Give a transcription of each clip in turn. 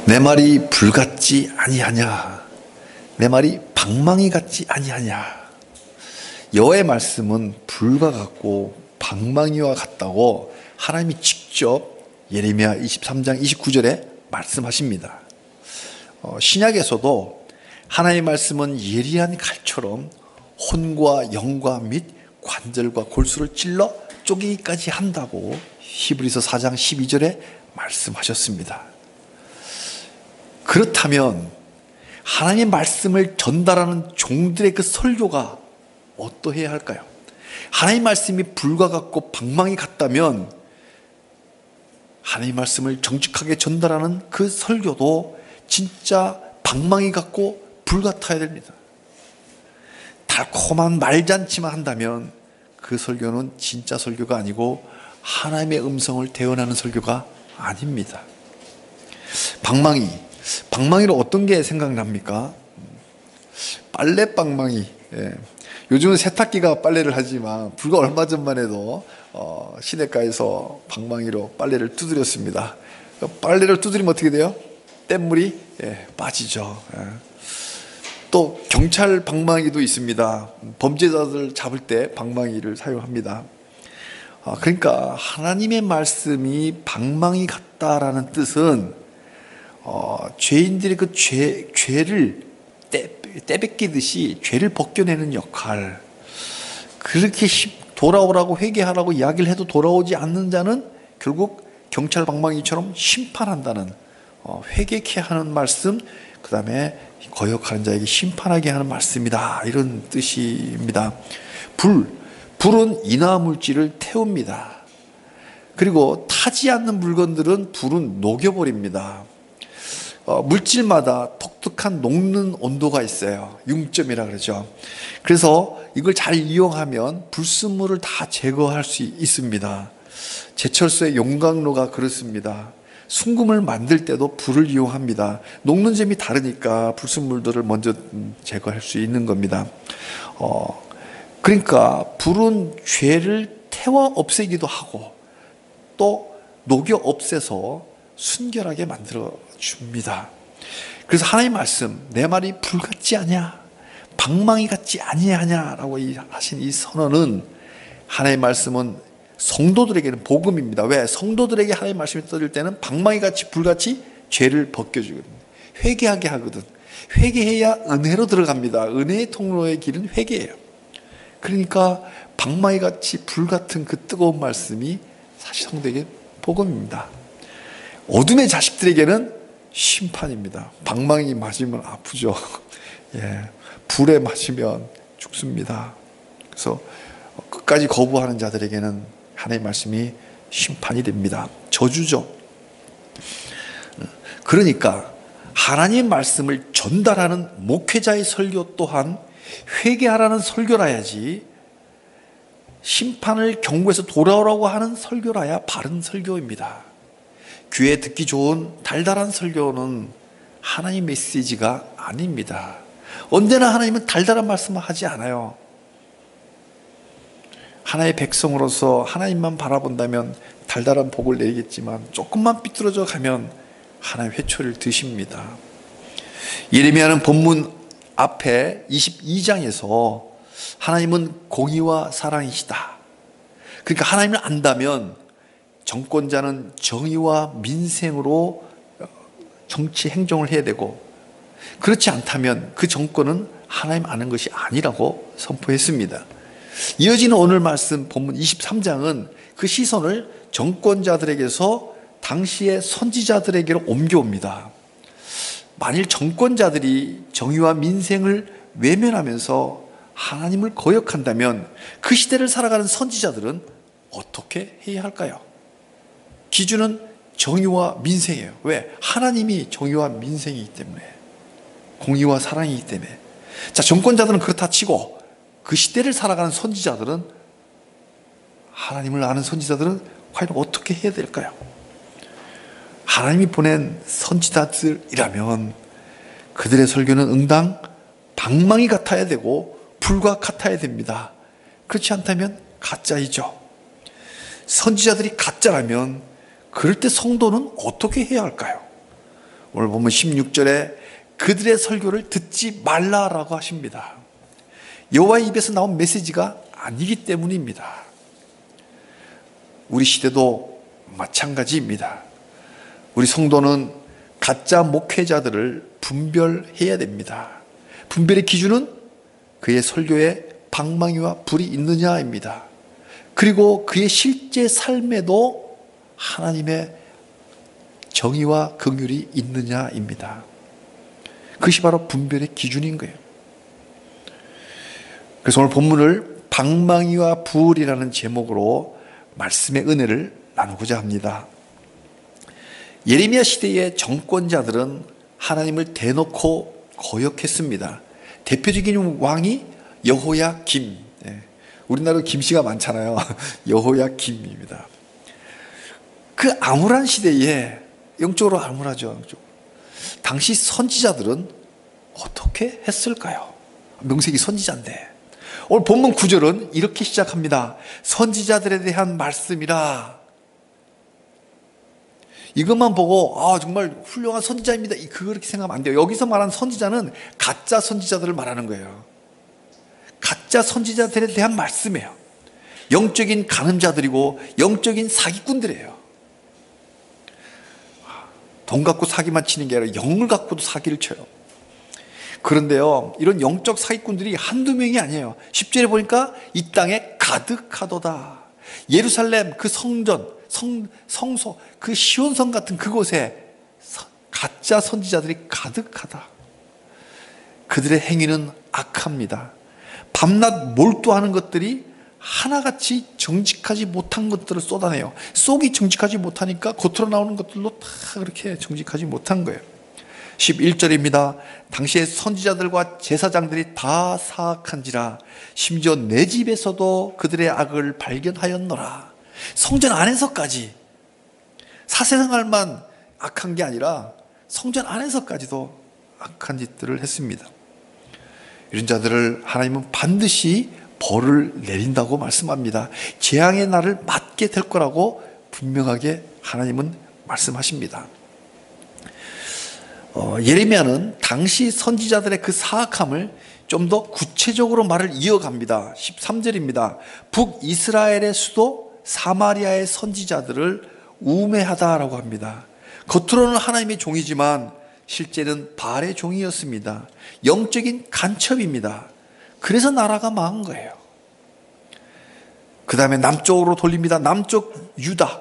내 말이 불같지 아니하냐, 내 말이 방망이 같지 아니하냐. 여호와의 말씀은 불과 같고 방망이와 같다고 하나님이 직접 예레미야 23장 29절에 말씀하십니다. 신약에서도 하나님의 말씀은 예리한 칼처럼 혼과 영과 및 관절과 골수를 찔러 쪼개기까지 한다고 히브리서 4장 12절에 말씀하셨습니다. 그렇다면 하나님의 말씀을 전달하는 종들의 그 설교가 어떠해야 할까요? 하나님의 말씀이 불과 같고 방망이 같다면 하나님의 말씀을 정직하게 전달하는 그 설교도 진짜 방망이 같고 불 같아야 됩니다. 달콤한 말잔치만 한다면 그 설교는 진짜 설교가 아니고 하나님의 음성을 대언하는 설교가 아닙니다. 방망이로 어떤 게 생각납니까? 빨래 방망이. 요즘은 세탁기가 빨래를 하지만 불과 얼마 전만 해도 시내가에서 방망이로 빨래를 두드렸습니다. 빨래를 두드리면 어떻게 돼요? 뗏물이 빠지죠. 또 경찰 방망이도 있습니다. 범죄자들 잡을 때 방망이를 사용합니다. 그러니까 하나님의 말씀이 방망이 같다라는 뜻은 죄인들의 그 죄를 떼뱉기듯이 죄를 벗겨내는 역할, 그렇게 돌아오라고 회개하라고 이야기를 해도 돌아오지 않는 자는 결국 경찰 방망이처럼 심판한다는, 회개케 하는 말씀, 그 다음에 거역하는 자에게 심판하게 하는 말씀이다, 이런 뜻입니다. 불은 인화물질을 태웁니다. 그리고 타지 않는 물건들은 불은 녹여버립니다. 물질마다 독특한 녹는 온도가 있어요. 융점이라 그러죠. 그래서 이걸 잘 이용하면 불순물을 다 제거할 수 있습니다. 제철소의 용광로가 그렇습니다. 순금을 만들 때도 불을 이용합니다. 녹는 점이 다르니까 불순물들을 먼저 제거할 수 있는 겁니다. 그러니까 불은 죄를 태워 없애기도 하고 또 녹여 없애서 순결하게 만들어 줍니다. 그래서 하나님의 말씀, 내 말이 불 같지 않냐, 방망이 같지 아니하냐라고 하신 이 선언은, 하나님의 말씀은 성도들에게는 복음입니다. 왜? 성도들에게 하나님의 말씀이 떠질 때는 방망이같이 불같이 죄를 벗겨주거든요. 회개하게 하거든. 회개해야 은혜로 들어갑니다. 은혜의 통로의 길은 회개예요. 그러니까 방망이같이 불같은 그 뜨거운 말씀이 사실 성도에게 복음입니다. 어둠의 자식들에게는 심판입니다. 방망이 맞으면 아프죠. 불에 맞으면 죽습니다. 그래서 끝까지 거부하는 자들에게는 하나님의 말씀이 심판이 됩니다. 저주죠. 그러니까 하나님의 말씀을 전달하는 목회자의 설교 또한 회개하라는 설교라야지, 심판을 경고해서 돌아오라고 하는 설교라야 바른 설교입니다. 귀에 듣기 좋은 달달한 설교는 하나님 메시지가 아닙니다. 언제나 하나님은 달달한 말씀을 하지 않아요. 하나의 백성으로서 하나님만 바라본다면 달달한 복을 내리겠지만 조금만 삐뚤어져 가면 하나님 회초리를 드십니다. 예레미야는 본문 앞에 22장에서 하나님은 공의와 사랑이시다. 그러니까 하나님을 안다면 정권자는 정의와 민생으로 정치 행정을 해야 되고, 그렇지 않다면 그 정권은 하나님 아는 것이 아니라고 선포했습니다. 이어지는 오늘 말씀 본문 23장은 그 시선을 정권자들에게서 당시의 선지자들에게로 옮겨옵니다. 만일 정권자들이 정의와 민생을 외면하면서 하나님을 거역한다면 그 시대를 살아가는 선지자들은 어떻게 해야 할까요? 기준은 정의와 민생이에요. 왜? 하나님이 정의와 민생이기 때문에, 공의와 사랑이기 때문에. 자, 정권자들은 그렇다 치고 그 시대를 살아가는 선지자들은, 하나님을 아는 선지자들은 과연 어떻게 해야 될까요? 하나님이 보낸 선지자들이라면 그들의 설교는 응당 방망이 같아야 되고 불과 같아야 됩니다. 그렇지 않다면 가짜이죠. 선지자들이 가짜라면 그럴 때 성도는 어떻게 해야 할까요? 오늘 보면 16절에 그들의 설교를 듣지 말라라고 하십니다. 여호와의 입에서 나온 메시지가 아니기 때문입니다. 우리 시대도 마찬가지입니다. 우리 성도는 가짜 목회자들을 분별해야 됩니다. 분별의 기준은 그의 설교에 방망이와 불이 있느냐입니다. 그리고 그의 실제 삶에도 하나님의 정의와 긍휼이 있느냐입니다. 그것이 바로 분별의 기준인 거예요. 그래서 오늘 본문을 방망이와 불이라는 제목으로 말씀의 은혜를 나누고자 합니다. 예레미야 시대의 정권자들은 하나님을 대놓고 거역했습니다. 대표적인 왕이 여호야김. 우리나라도 김씨가 많잖아요. 여호야김입니다. 그 암울한 시대에, 영적으로 암울하죠. 당시 선지자들은 어떻게 했을까요? 명색이 선지자인데. 오늘 본문 9절은 이렇게 시작합니다. 선지자들에 대한 말씀이라. 이것만 보고 정말 훌륭한 선지자입니다, 그렇게 생각하면 안 돼요. 여기서 말하는 선지자는 가짜 선지자들을 말하는 거예요. 가짜 선지자들에 대한 말씀이에요. 영적인 간음자들이고 영적인 사기꾼들이에요. 돈 갖고 사기만 치는 게 아니라 영을 갖고도 사기를 쳐요. 그런데요, 이런 영적 사기꾼들이 한두 명이 아니에요. 10절에 보니까 이 땅에 가득하도다. 예루살렘 그 성전, 성소, 그 시온성 같은 그곳에 가짜 선지자들이 가득하다. 그들의 행위는 악합니다. 밤낮 몰두하는 것들이 하나같이 정직하지 못한 것들을 쏟아내요. 속이 정직하지 못하니까 겉으로 나오는 것들도 다 그렇게 정직하지 못한 거예요. 11절입니다. 당시의 선지자들과 제사장들이 다 사악한지라 심지어 내 집에서도 그들의 악을 발견하였노라. 성전 안에서까지, 사세생활만 악한 게 아니라 성전 안에서까지도 악한 짓들을 했습니다. 이런 자들을 하나님은 반드시 벌을 내린다고 말씀합니다. 재앙의 날을 맞게 될 거라고 분명하게 하나님은 말씀하십니다. 예레미야는 당시 선지자들의 그 사악함을 좀 더 구체적으로 말을 이어갑니다. 13절입니다. 북이스라엘의 수도 사마리아의 선지자들을 우매하다라고 합니다. 겉으로는 하나님의 종이지만 실제는 바알의 종이었습니다. 영적인 간첩입니다. 그래서 나라가 망한 거예요. 그 다음에 남쪽으로 돌립니다. 남쪽 유다의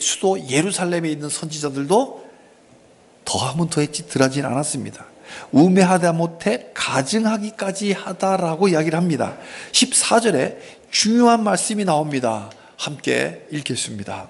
수도 예루살렘에 있는 선지자들도 더하면 더했지 덜하진 않았습니다. 우매하다 못해 가증하기까지 하다라고 이야기를 합니다. 14절에 중요한 말씀이 나옵니다. 함께 읽겠습니다.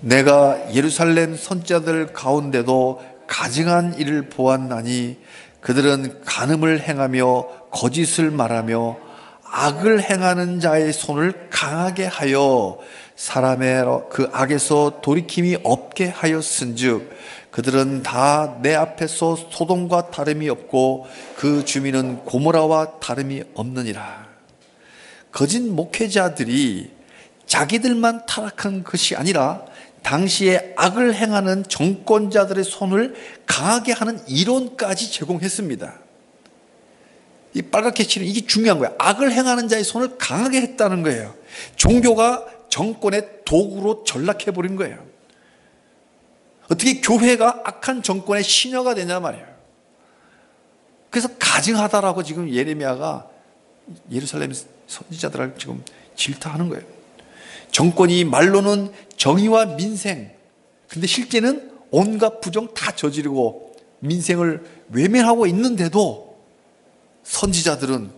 내가 예루살렘 선지자들 가운데도 가증한 일을 보았나니 그들은 간음을 행하며 거짓을 말하며 악을 행하는 자의 손을 강하게 하여 사람의 그 악에서 돌이킴이 없게 하였은즉 그들은 다 내 앞에서 소돔과 다름이 없고 그 주민은 고모라와 다름이 없느니라. 거짓 목회자들이 자기들만 타락한 것이 아니라 당시에 악을 행하는 정권자들의 손을 강하게 하는 이론까지 제공했습니다. 이 빨갛게 치는 이게 중요한 거예요. 악을 행하는 자의 손을 강하게 했다는 거예요. 종교가 정권의 도구로 전락해버린 거예요. 어떻게 교회가 악한 정권의 시녀가 되냐 말이에요. 그래서 가증하다라고 지금 예레미야가 예루살렘 선지자들을 지금 질타하는 거예요. 정권이 말로는 정의와 민생, 근데 실제는 온갖 부정 다 저지르고 민생을 외면하고 있는데도 선지자들은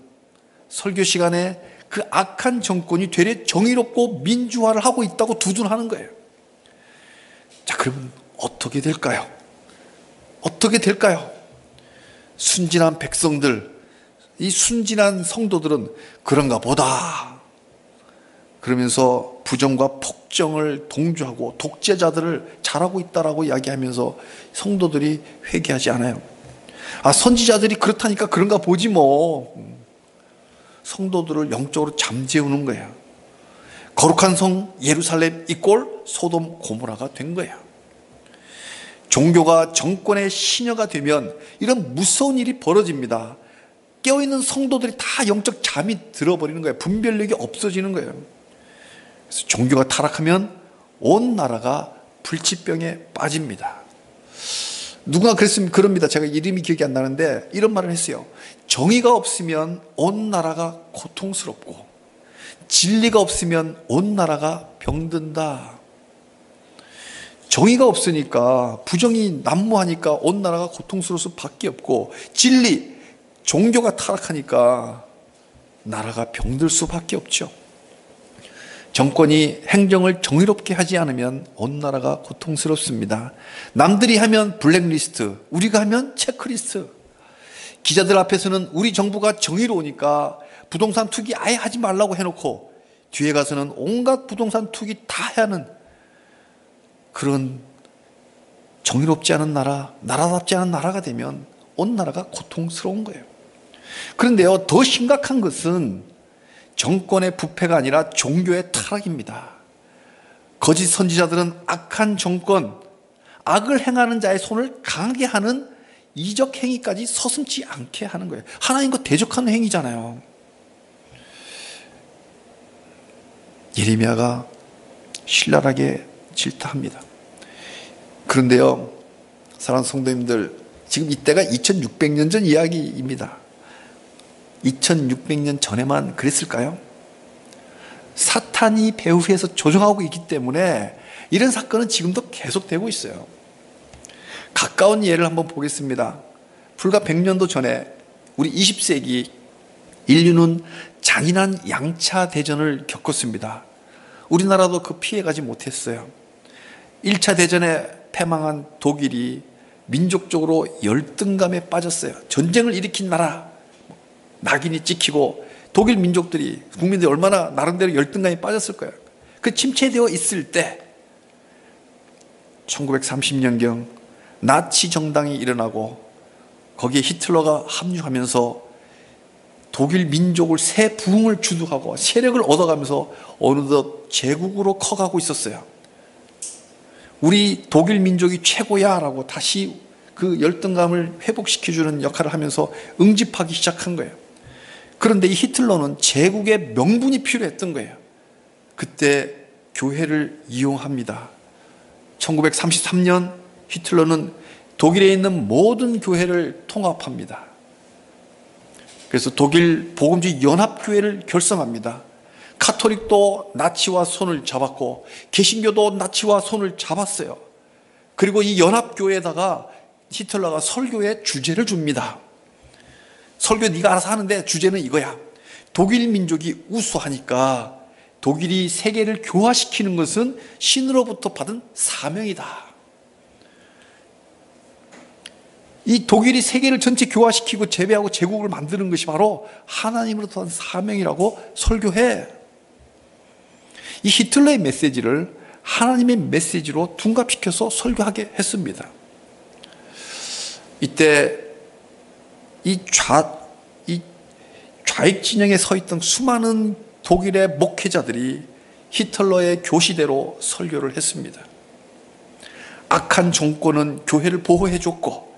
설교 시간에 그 악한 정권이 되레 정의롭고 민주화를 하고 있다고 두둔하는 거예요. 자, 그러면 어떻게 될까요? 어떻게 될까요? 순진한 백성들, 이 순진한 성도들은 그런가 보다 그러면서 부정과 폭정을 동조하고 독재자들을 잘하고 있다라고 이야기하면서 성도들이 회개하지 않아요. 선지자들이 그렇다니까 그런가 보지 뭐. 성도들을 영적으로 잠재우는 거예요. 거룩한 성 예루살렘 이꼴 소돔 고모라가 된 거예요. 종교가 정권의 시녀가 되면 이런 무서운 일이 벌어집니다. 깨어있는 성도들이 다 영적 잠이 들어버리는 거예요. 분별력이 없어지는 거예요. 그래서 종교가 타락하면 온 나라가 불치병에 빠집니다. 누가 그랬으면 그럽니다. 제가 이름이 기억이 안 나는데 이런 말을 했어요. 정의가 없으면 온 나라가 고통스럽고 진리가 없으면 온 나라가 병든다. 정의가 없으니까, 부정이 난무하니까 온 나라가 고통스러울 수밖에 없고, 진리, 종교가 타락하니까 나라가 병들 수밖에 없죠. 정권이 행정을 정의롭게 하지 않으면 온 나라가 고통스럽습니다. 남들이 하면 블랙리스트, 우리가 하면 체크리스트. 기자들 앞에서는 우리 정부가 정의로우니까 부동산 투기 아예 하지 말라고 해놓고 뒤에 가서는 온갖 부동산 투기 다 해야 하는 그런 정의롭지 않은 나라, 나라답지 않은 나라가 되면 온 나라가 고통스러운 거예요. 그런데요, 더 심각한 것은 정권의 부패가 아니라 종교의 타락입니다. 거짓 선지자들은 악한 정권, 악을 행하는 자의 손을 강하게 하는 이적 행위까지 서슴지 않게 하는 거예요. 하나님과 대적하는 행위잖아요. 예레미야가 신랄하게 질타합니다. 그런데요, 사랑하는 성도님들, 지금 이때가 2600년 전 이야기입니다. 2600년 전에만 그랬을까요? 사탄이 배후에서 조종하고 있기 때문에 이런 사건은 지금도 계속되고 있어요. 가까운 예를 한번 보겠습니다. 불과 100년도 전에 우리 20세기 인류는 잔인한 양차 대전을 겪었습니다. 우리나라도 그 피해가지 못했어요. 1차 대전에 패망한 독일이 민족적으로 열등감에 빠졌어요. 전쟁을 일으킨 나라, 낙인이 찍히고 독일 민족들이, 국민들이 얼마나 나름대로 열등감에 빠졌을 거예요. 그 침체되어 있을 때 1930년경 나치 정당이 일어나고 거기에 히틀러가 합류하면서 독일 민족을 새 부흥을 주도하고 세력을 얻어가면서 어느덧 제국으로 커가고 있었어요. 우리 독일 민족이 최고야 라고 다시 그 열등감을 회복시켜주는 역할을 하면서 응집하기 시작한 거예요. 그런데 이 히틀러는 제국의 명분이 필요했던 거예요. 그때 교회를 이용합니다. 1933년 히틀러는 독일에 있는 모든 교회를 통합합니다. 그래서 독일 복음주의 연합교회를 결성합니다. 카톨릭도 나치와 손을 잡았고 개신교도 나치와 손을 잡았어요. 그리고 이 연합교회에다가 히틀러가 설교의 주제를 줍니다. 설교 네가 알아서 하는데 주제는 이거야. 독일 민족이 우수하니까 독일이 세계를 교화시키는 것은 신으로부터 받은 사명이다. 이 독일이 세계를 전체 교화시키고 재배하고 제국을 만드는 것이 바로 하나님으로부터 받은 사명이라고 설교해. 이 히틀러의 메시지를 하나님의 메시지로 둔갑시켜서 설교하게 했습니다. 이때 이 좌익 진영에 서 있던 수많은 독일의 목회자들이 히틀러의 교시대로 설교를 했습니다. 악한 정권은 교회를 보호해줬고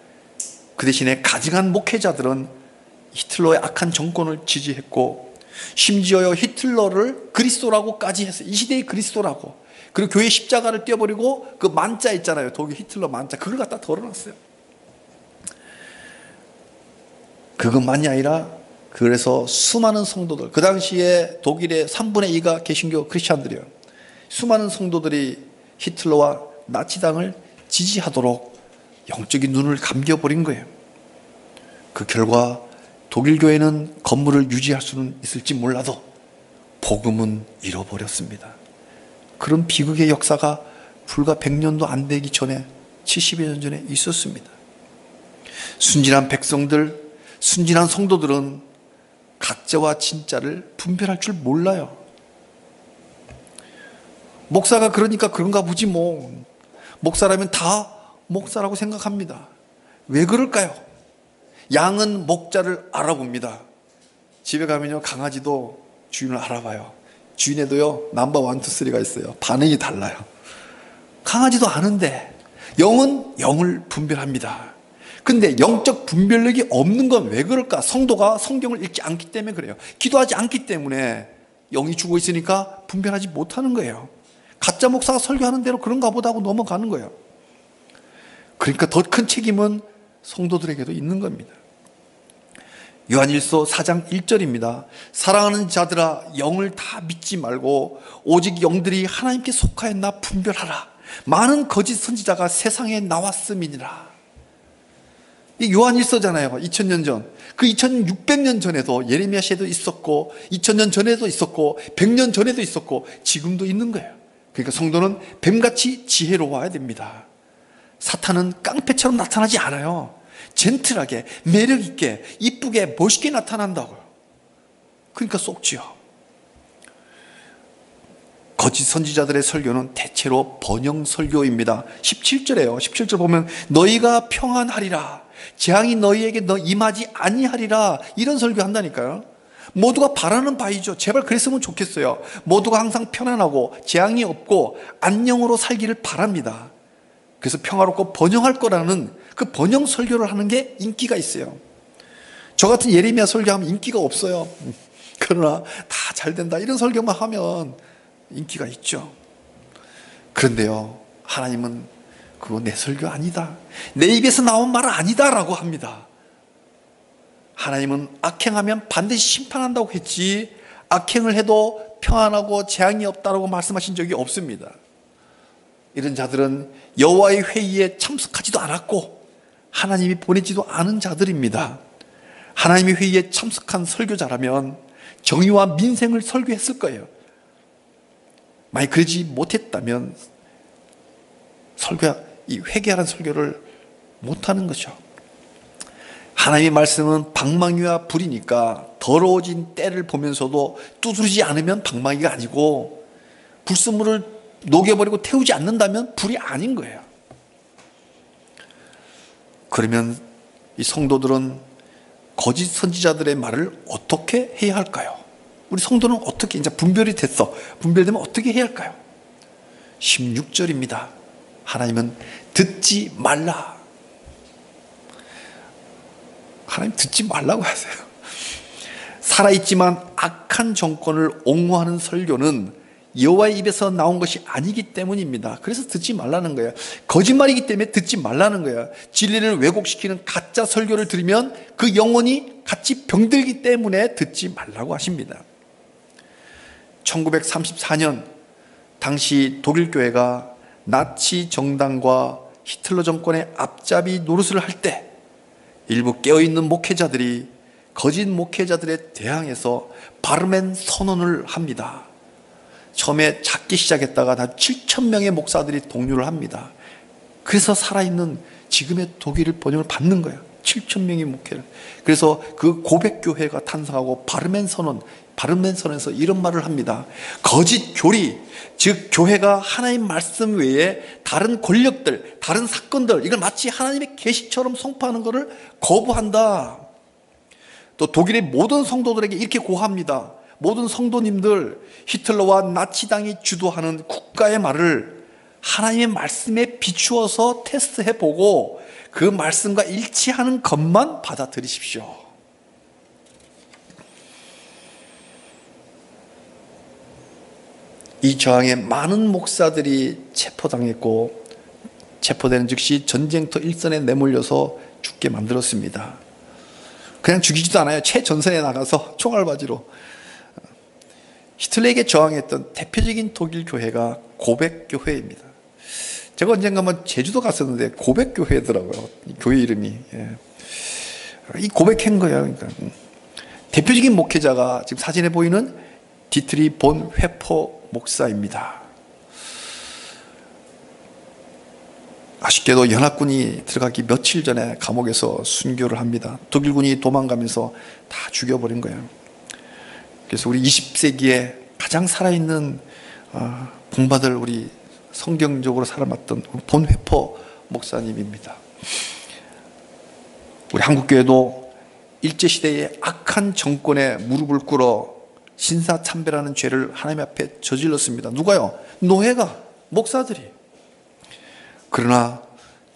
그 대신에 가증한 목회자들은 히틀러의 악한 정권을 지지했고 심지어요 히틀러를 그리스도라고까지 했어요. 이 시대의 그리스도라고. 그리고 교회 십자가를 떼어버리고 그 만자 있잖아요. 독일 히틀러 만자. 그걸 갖다 덜어놨어요. 그것만이 아니라 그래서 수많은 성도들, 그 당시에 독일의 3분의 2가 개신교 크리스찬들이에요. 수많은 성도들이 히틀러와 나치당을 지지하도록 영적인 눈을 감겨버린 거예요. 그 결과 독일 교회는 건물을 유지할 수는 있을지 몰라도 복음은 잃어버렸습니다. 그런 비극의 역사가 불과 100년도 안 되기 전에 70여 년 전에 있었습니다. 순진한 백성들, 순진한 성도들은 가짜와 진짜를 분별할 줄 몰라요. 목사가 그러니까 그런가 보지 뭐. 목사라면 다 목사라고 생각합니다. 왜 그럴까요? 양은 목자를 알아봅니다. 집에 가면요 강아지도 주인을 알아봐요. 주인에도요 넘버 1, 2, 3가 있어요. 반응이 달라요. 강아지도 아는데 영은 영을 분별합니다. 근데 영적 분별력이 없는 건 왜 그럴까? 성도가 성경을 읽지 않기 때문에 그래요. 기도하지 않기 때문에 영이 죽어 있으니까 분별하지 못하는 거예요. 가짜 목사가 설교하는 대로 그런가 보다 하고 넘어가는 거예요. 그러니까 더 큰 책임은 성도들에게도 있는 겁니다. 요한일서 4장 1절입니다. 사랑하는 자들아, 영을 다 믿지 말고 오직 영들이 하나님께 속하였나 분별하라. 많은 거짓 선지자가 세상에 나왔음이니라. 이 요한일서잖아요. 2000년 전. 그 2600년 전에도 예레미야 시에도 있었고 2000년 전에도 있었고 100년 전에도 있었고 지금도 있는 거예요. 그러니까 성도는 뱀같이 지혜로워야 됩니다. 사탄은 깡패처럼 나타나지 않아요. 젠틀하게, 매력있게, 이쁘게, 멋있게 나타난다고요. 그러니까 쏙지요. 거짓 선지자들의 설교는 대체로 번영 설교입니다. 17절에요. 17절 보면 너희가 평안하리라, 재앙이 너희에게 임하지 아니하리라, 이런 설교한다니까요. 모두가 바라는 바이죠. 제발 그랬으면 좋겠어요. 모두가 항상 편안하고 재앙이 없고 안녕으로 살기를 바랍니다. 그래서 평화롭고 번영할 거라는 그 번영 설교를 하는 게 인기가 있어요. 저 같은 예레미야 설교하면 인기가 없어요. 그러나 다 잘 된다 이런 설교만 하면 인기가 있죠. 그런데요, 하나님은 그거 내 설교 아니다, 내 입에서 나온 말은 아니다 라고 합니다. 하나님은 악행하면 반드시 심판한다고 했지 악행을 해도 평안하고 재앙이 없다고 말씀하신 적이 없습니다. 이런 자들은 여호와의 회의에 참석하지도 않았고 하나님이 보내지도 않은 자들입니다. 하나님의 회의에 참석한 설교자라면 정의와 민생을 설교했을 거예요. 만약 그러지 못했다면 이 회개하는 설교를 못하는 거죠. 하나님의 말씀은 방망이와 불이니까 더러워진 때를 보면서도 두드리지 않으면 방망이가 아니고 불순물을 녹여버리고 태우지 않는다면 불이 아닌 거예요. 그러면 이 성도들은 거짓 선지자들의 말을 어떻게 해야 할까요? 우리 성도는 어떻게, 이제 분별이 됐어. 분별되면 어떻게 해야 할까요? 16절입니다. 하나님은 듣지 말라. 하나님 듣지 말라고 하세요. 살아있지만 악한 정권을 옹호하는 설교는 여호와의 입에서 나온 것이 아니기 때문입니다. 그래서 듣지 말라는 거예요. 거짓말이기 때문에 듣지 말라는 거예요. 진리를 왜곡시키는 가짜 설교를 들으면 그 영혼이 같이 병들기 때문에 듣지 말라고 하십니다. 1934년 당시 독일 교회가 나치 정당과 히틀러 정권의 앞잡이 노릇을 할 때 일부 깨어있는 목회자들이 거짓 목회자들에 대항해서 바르멘 선언을 합니다. 처음에 작게 시작했다가 다 7,000명의 목사들이 동료를 합니다. 그래서 살아있는 지금의 독일을 번영을 받는 거예요. 7,000명의 목회를. 그래서 그 고백교회가 탄생하고 바르멘 선언에서 이런 말을 합니다. 거짓 교리, 즉 교회가 하나님 말씀 외에 다른 권력들, 다른 사건들, 이걸 마치 하나님의 계시처럼 선포하는 것을 거부한다. 또 독일의 모든 성도들에게 이렇게 고합니다. 모든 성도님들, 히틀러와 나치당이 주도하는 국가의 말을 하나님의 말씀에 비추어서 테스트해보고 그 말씀과 일치하는 것만 받아들이십시오. 이 저항에 많은 목사들이 체포당했고 체포되는 즉시 전쟁터 일선에 내몰려서 죽게 만들었습니다. 그냥 죽이지도 않아요. 최전선에 나가서 총알바지로. 히틀러에게 저항했던 대표적인 독일 교회가 고백교회입니다. 제가 언젠가 한번 제주도 갔었는데 고백교회더라고요. 교회 이름이. 이 고백한 거예요. 그러니까 대표적인 목회자가 지금 사진에 보이는 디트리 본 회퍼 목사입니다. 아쉽게도 연합군이 들어가기 며칠 전에 감옥에서 순교를 합니다. 독일군이 도망가면서 다 죽여버린 거예요. 그래서 우리 20세기에 가장 살아있는 본받을 우리 성경적으로 살아왔던 본 회퍼 목사님입니다. 우리 한국교회도 일제시대의 악한 정권에 무릎을 꿇어 신사참배라는 죄를 하나님 앞에 저질렀습니다. 누가요? 노예가, 목사들이. 그러나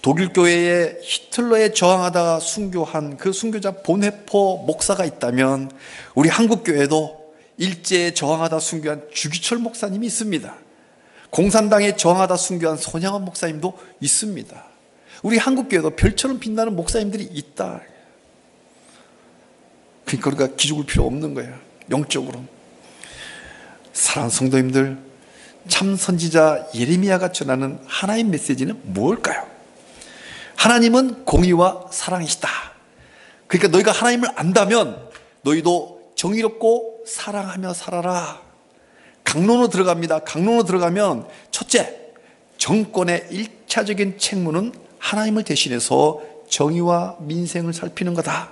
독일 교회에 히틀러에 저항하다가 순교한 그 순교자 본헤퍼 목사가 있다면 우리 한국 교회도 일제에 저항하다 순교한 주기철 목사님이 있습니다. 공산당에 저항하다 순교한 손양원 목사님도 있습니다. 우리 한국 교회도 별처럼 빛나는 목사님들이 있다. 그러니까 우리가 기죽을 필요 없는 거예요. 영적으로. 사랑하는 성도님들, 참 선지자 예레미야가 전하는 하나의 메시지는 뭘까요? 하나님은 공의와 사랑이시다. 그러니까 너희가 하나님을 안다면 너희도 정의롭고 사랑하며 살아라. 강론으로 들어갑니다. 강론으로 들어가면 첫째, 정권의 1차적인 책무는 하나님을 대신해서 정의와 민생을 살피는 거다.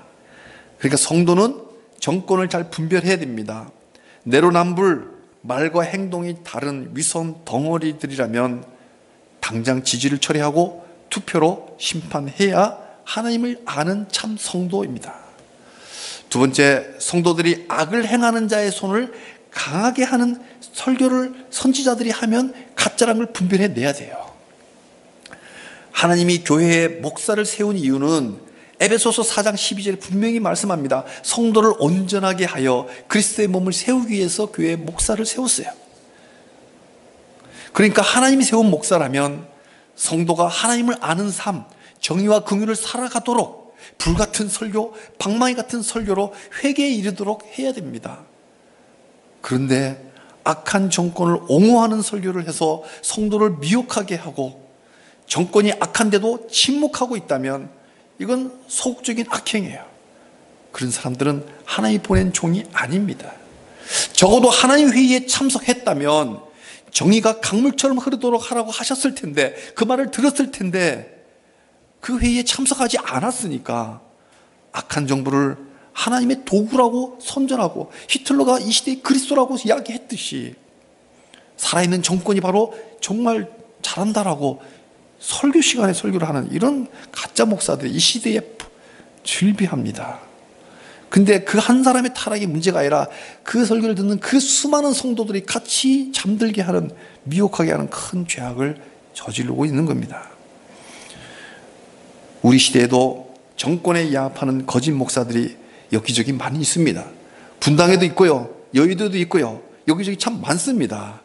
그러니까 성도는 정권을 잘 분별해야 됩니다. 내로남불, 말과 행동이 다른 위선 덩어리들이라면 당장 지지를 처리하고 투표로 심판해야 하나님을 아는 참 성도입니다. 두 번째, 성도들이 악을 행하는 자의 손을 강하게 하는 설교를 선지자들이 하면 가짜라는 걸 분별해내야 돼요. 하나님이 교회에 목사를 세운 이유는 에베소서 4장 12절에 분명히 말씀합니다. 성도를 온전하게 하여 그리스도의 몸을 세우기 위해서 교회에 목사를 세웠어요. 그러니까 하나님이 세운 목사라면 성도가 하나님을 아는 삶, 정의와 긍휼을 살아가도록 불같은 설교, 방망이 같은 설교로 회개에 이르도록 해야 됩니다. 그런데 악한 정권을 옹호하는 설교를 해서 성도를 미혹하게 하고 정권이 악한데도 침묵하고 있다면 이건 소극적인 악행이에요. 그런 사람들은 하나님이 보낸 종이 아닙니다. 적어도 하나님 회의에 참석했다면 정의가 강물처럼 흐르도록 하라고 하셨을 텐데, 그 말을 들었을 텐데 그 회의에 참석하지 않았으니까 악한 정부를 하나님의 도구라고 선전하고 히틀러가 이 시대의 그리스도라고 이야기했듯이 살아있는 정권이 바로 정말 잘한다라고 설교 시간에 설교를 하는 이런 가짜 목사들이 이 시대에 즐비합니다. 근데 그 한 사람의 타락이 문제가 아니라 그 설교를 듣는 그 수많은 성도들이 같이 잠들게 하는, 미혹하게 하는 큰 죄악을 저지르고 있는 겁니다. 우리 시대에도 정권에 야합하는 거짓 목사들이 여기저기 많이 있습니다. 분당에도 있고요, 여의도도 있고요, 여기저기 참 많습니다.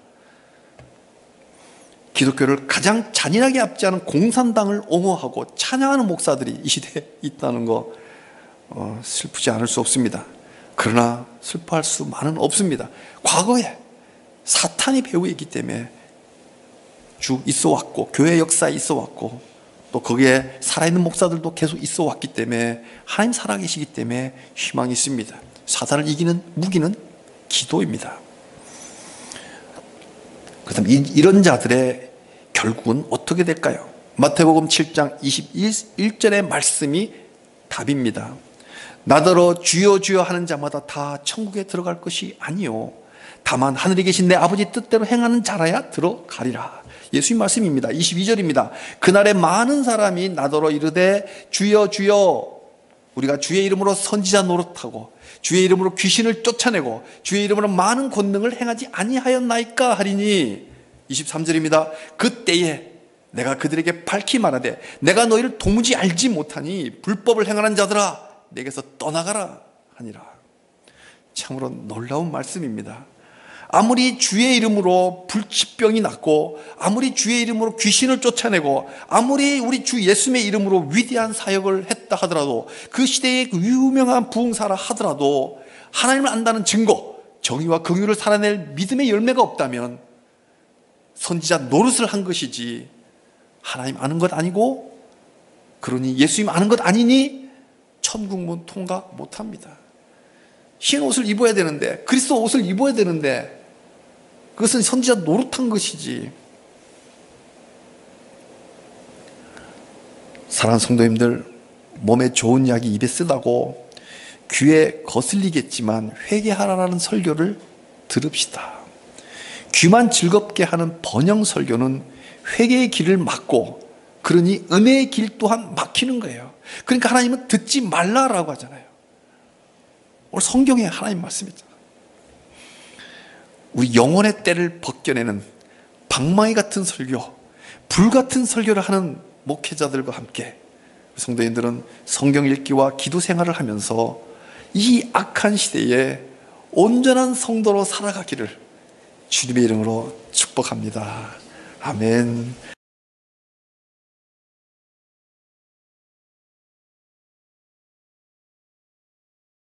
기독교를 가장 잔인하게 압제하는 공산당을 옹호하고 찬양하는 목사들이 이 시대에 있다는 거 슬프지 않을 수 없습니다. 그러나 슬퍼할 수만은 없습니다. 과거에 사탄이 배후에 있기 때문에 쭉 있어 왔고 교회 역사에 있어 왔고 또 거기에 살아있는 목사들도 계속 있어 왔기 때문에 하나님 살아계시기 때문에 희망이 있습니다. 사탄을 이기는 무기는 기도입니다. 그다음 이런 자들의 결국은 어떻게 될까요? 마태복음 7장 21절의 말씀이 답입니다. 나더러 주여 주여 하는 자마다 다 천국에 들어갈 것이 아니요 다만 하늘에 계신 내 아버지 뜻대로 행하는 자라야 들어가리라. 예수님 말씀입니다. 22절입니다. 그날에 많은 사람이 나더러 이르되 주여 주여, 우리가 주의 이름으로 선지자 노릇하고 주의 이름으로 귀신을 쫓아내고 주의 이름으로 많은 권능을 행하지 아니하였나이까 하리니. 23절입니다. 그때에 내가 그들에게 밝히 말하되 내가 너희를 도무지 알지 못하니 불법을 행하는 자들아 내게서 떠나가라 하니라. 참으로 놀라운 말씀입니다. 아무리 주의 이름으로 불치병이 낫고 아무리 주의 이름으로 귀신을 쫓아내고 아무리 우리 주 예수님의 이름으로 위대한 사역을 했다 하더라도, 그 시대의 유명한 부흥사라 하더라도 하나님을 안다는 증거, 정의와 긍휼을 살아낼 믿음의 열매가 없다면 선지자 노릇을 한 것이지 하나님 아는 것 아니고, 그러니 예수님 아는 것 아니니 천국문 통과 못합니다. 흰 옷을 입어야 되는데, 그리스도 옷을 입어야 되는데 그것은 선지자 노릇한 것이지. 사랑하는 성도님들, 몸에 좋은 약이 입에 쓰다고 귀에 거슬리겠지만 회개하라는 설교를 들읍시다. 귀만 즐겁게 하는 번영 설교는 회개의 길을 막고, 그러니 은혜의 길 또한 막히는 거예요. 그러니까 하나님은 듣지 말라라고 하잖아요. 오늘 성경에 하나님 말씀이잖아요. 우리 영혼의 때를 벗겨내는 방망이 같은 설교, 불 같은 설교를 하는 목회자들과 함께 성도님들은 성경 읽기와 기도 생활을 하면서 이 악한 시대에 온전한 성도로 살아가기를 주님의 이름으로 축복합니다. 아멘.